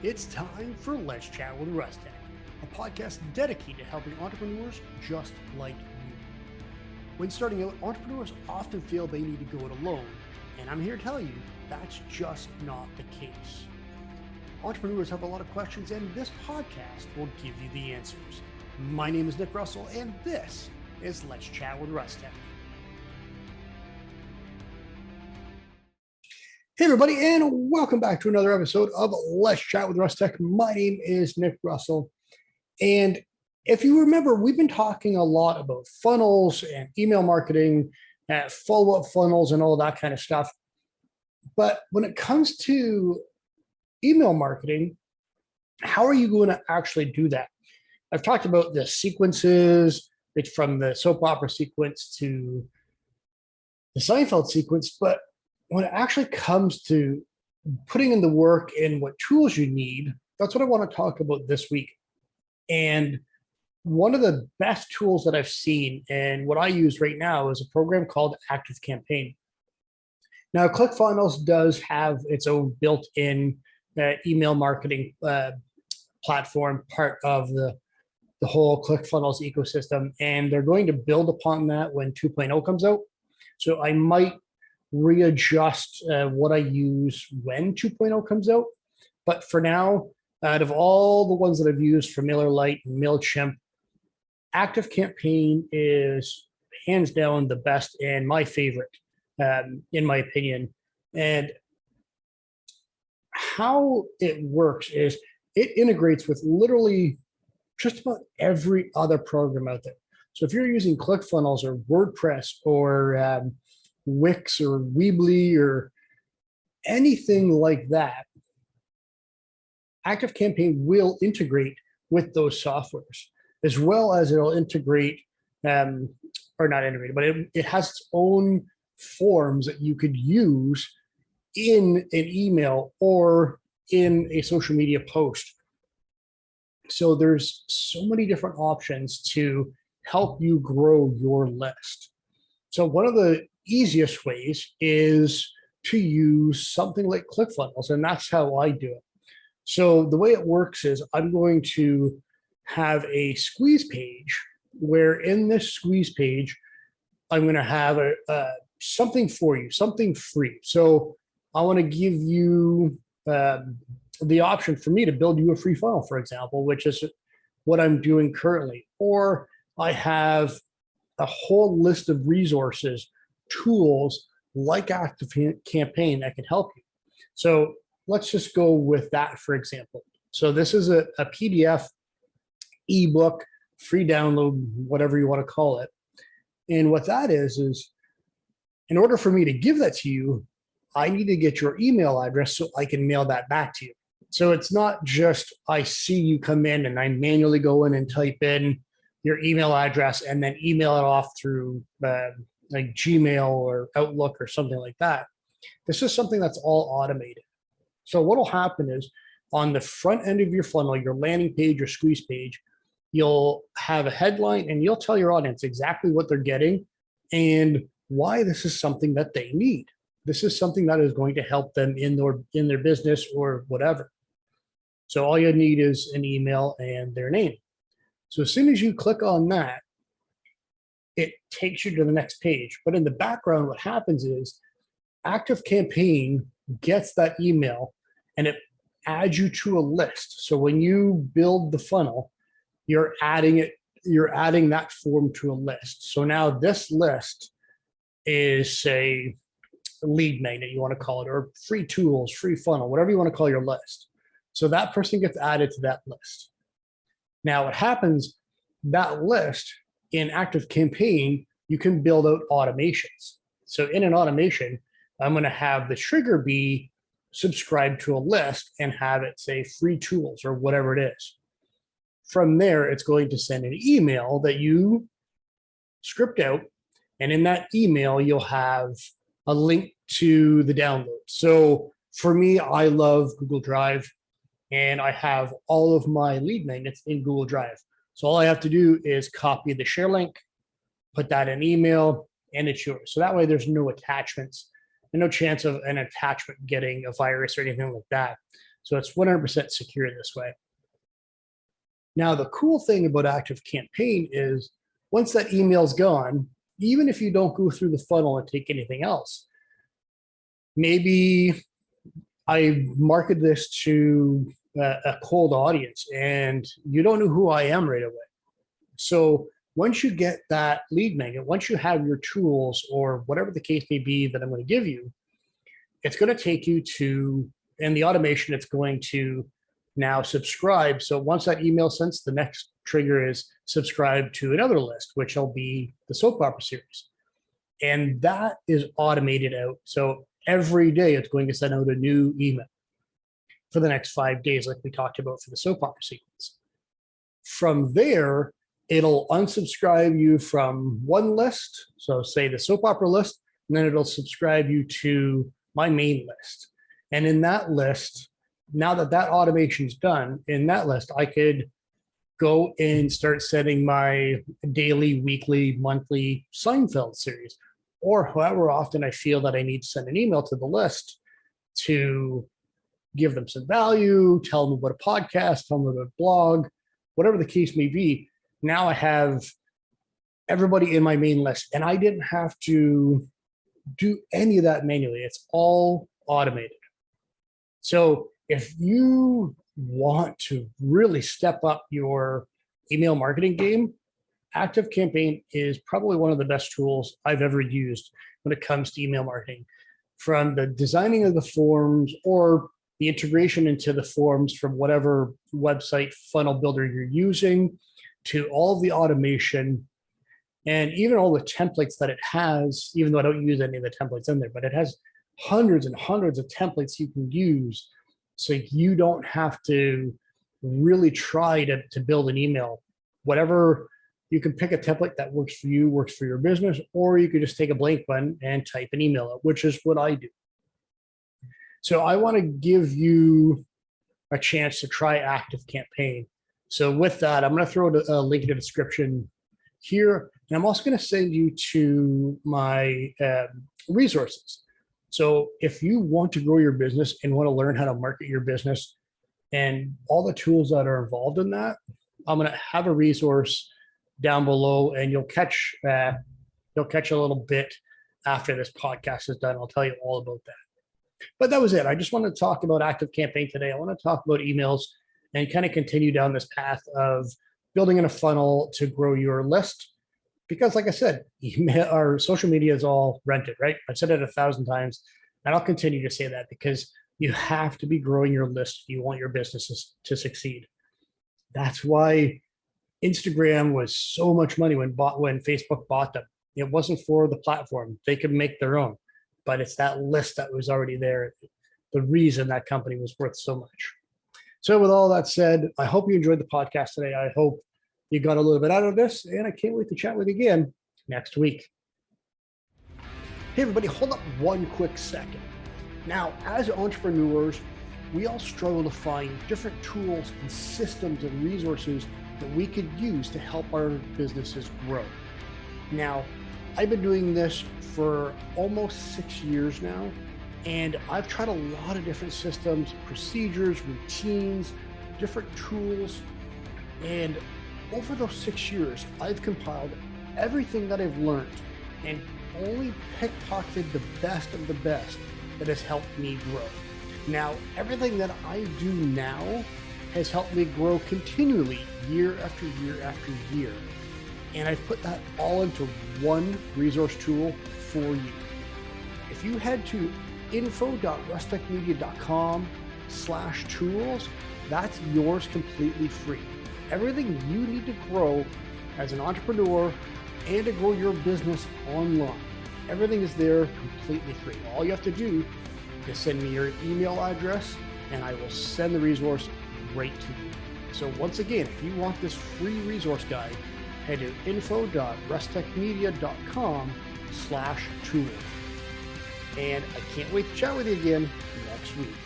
It's time for Let's Chat with Russ Tech, a podcast dedicated to helping entrepreneurs just like you. When starting out, entrepreneurs often feel they need to go it alone, and I'm here to tell you that's just not the case. Entrepreneurs have a lot of questions, and this podcast will give you the answers. My name is Nick Russell, and this is Let's Chat with Russ Tech. Hey everybody, and welcome back to another episode of Let's Chat with Russ Tech. My name is Nick Russell, and if you remember, we've been talking a lot about funnels and email marketing, follow-up funnels, and all that kind of stuff. But when it comes to email marketing, how are you going to actually do that? I've talked about the sequences, from the soap opera sequence to the Seinfeld sequence, but when it actually comes to putting in the work and what tools you need, that's what I want to talk about this week. And one of the best tools that I've seen and what I use right now is a program called ActiveCampaign. Now, ClickFunnels does have its own built-in email marketing platform, part of the whole ClickFunnels ecosystem, and they're going to build upon that when 2.0 comes out. So I might readjust what I use when 2.0 comes out. But for now, out of all the ones that I've used for MailerLite and MailChimp, ActiveCampaign is hands down the best and my favorite, in my opinion. And how it works is it integrates with literally just about every other program out there. So if you're using ClickFunnels or WordPress or Wix or Weebly or anything like that, ActiveCampaign will integrate with those softwares, as well as it'll integrate, or not integrate, but it has its own forms that you could use in an email or in a social media post. So there's so many different options to help you grow your list. So one of the easiest ways is to use something like ClickFunnels, and that's how I do it. So the way it works is I'm going to have a squeeze page where in this squeeze page, I'm going to have something for you, something free. So I want to give you the option for me to build you a free funnel, for example, which is what I'm doing currently. Or I have a whole list of resources, tools like ActiveCampaign that can help you. So let's just go with that, for example. So this is a PDF, ebook, free download, whatever you want to call it. And what that is in order for me to give that to you, I need to get your email address so I can mail that back to you. So it's not just I see you come in and I manually go in and type in your email address and then email it off through like Gmail or Outlook or something like that. This is something that's all automated. So what will happen is on the front end of your funnel, your landing page, your squeeze page, you'll have a headline and you'll tell your audience exactly what they're getting and why this is something that they need. This is something that is going to help them in their business or whatever. So all you need is an email and their name. So as soon as you click on that, it takes you to the next page. But in the background, what happens is ActiveCampaign gets that email and it adds you to a list. So when you build the funnel, you're adding that form to a list. So now this list is, say, a lead magnet, you want to call it, or free tools, free funnel, whatever you want to call your list. So that person gets added to that list. Now what happens, that list in ActiveCampaign, you can build out automations. So in an automation, I'm going to have the trigger be subscribe to a list and have it say free tools or whatever it is. From there, it's going to send an email that you script out. And in that email, you'll have a link to the download. So for me, I love Google Drive and I have all of my lead magnets in Google Drive. So all I have to do is copy the share link, put that in email, and it's yours. So that way there's no attachments and no chance of an attachment getting a virus or anything like that. So it's 100% secure this way. Now, the cool thing about ActiveCampaign is once that email's gone, even if you don't go through the funnel and take anything else, maybe I market this to a cold audience and you don't know who I am right away. So once you get that lead magnet, once you have your tools or whatever the case may be that I'm going to give you, it's going to take you to, in the automation, it's going to now subscribe. So once that email sends, the next trigger is subscribe to another list, which will be the soap opera series. And that is automated out. So every day it's going to send out a new email for the next 5 days, like we talked about for the soap opera sequence. From there, it'll unsubscribe you from one list. So say the soap opera list, and then it'll subscribe you to my main list. And in that list, now that that automation's done, in that list, I could go and start setting my daily, weekly, monthly Seinfeld series, or however often I feel that I need to send an email to the list to give them some value, tell them about a podcast, tell them about a blog, whatever the case may be. Now I have everybody in my main list, and I didn't have to do any of that manually. It's all automated. So if you want to really step up your email marketing game, ActiveCampaign is probably one of the best tools I've ever used when it comes to email marketing. From the designing of the forms or the integration into the forms from whatever website funnel builder you're using, to all the automation, and even all the templates that it has, even though I don't use any of the templates in there, but it has hundreds and hundreds of templates you can use. So you don't have to really try to build an email. Whatever, you can pick a template that works for you, works for your business, or you could just take a blank one and type an email out, which is what I do. So I want to give you a chance to try ActiveCampaign. So with that, I'm going to throw a link in the description here. And I'm also going to send you to my resources. So if you want to grow your business and want to learn how to market your business and all the tools that are involved in that, I'm going to have a resource down below, and you'll catch a little bit after this podcast is done. I'll tell you all about that. But that was it. I just wanted to talk about ActiveCampaign today. I want to talk about emails and kind of continue down this path of building in a funnel to grow your list. Because like I said, email or social media is all rented, right? I've said it 1,000 times, and I'll continue to say that because you have to be growing your list if you want your businesses to succeed. That's why Instagram was so much money when Facebook bought them. It wasn't for the platform. They could make their own, but it's that list that was already there. The reason that company was worth so much. So with all that said, I hope you enjoyed the podcast today. I hope you got a little bit out of this, and I can't wait to chat with you again next week. Hey everybody, hold up one quick second. Now, as entrepreneurs, we all struggle to find different tools and systems and resources that we could use to help our businesses grow. Now, I've been doing this for almost 6 years now, and I've tried a lot of different systems, procedures, routines, different tools. And over those 6 years, I've compiled everything that I've learned and only pickpocketed the best of the best that has helped me grow. Now, everything that I do now has helped me grow continually year after year after year. And I've put that all into one resource tool for you. If you head to info.rustechmedia.com/tools, that's yours completely free. Everything you need to grow as an entrepreneur and to grow your business online. Everything is there completely free. All you have to do is send me your email address and I will send the resource right to you. So once again, if you want this free resource guide, head to info.rustechmedia.com/tools. And I can't wait to chat with you again next week.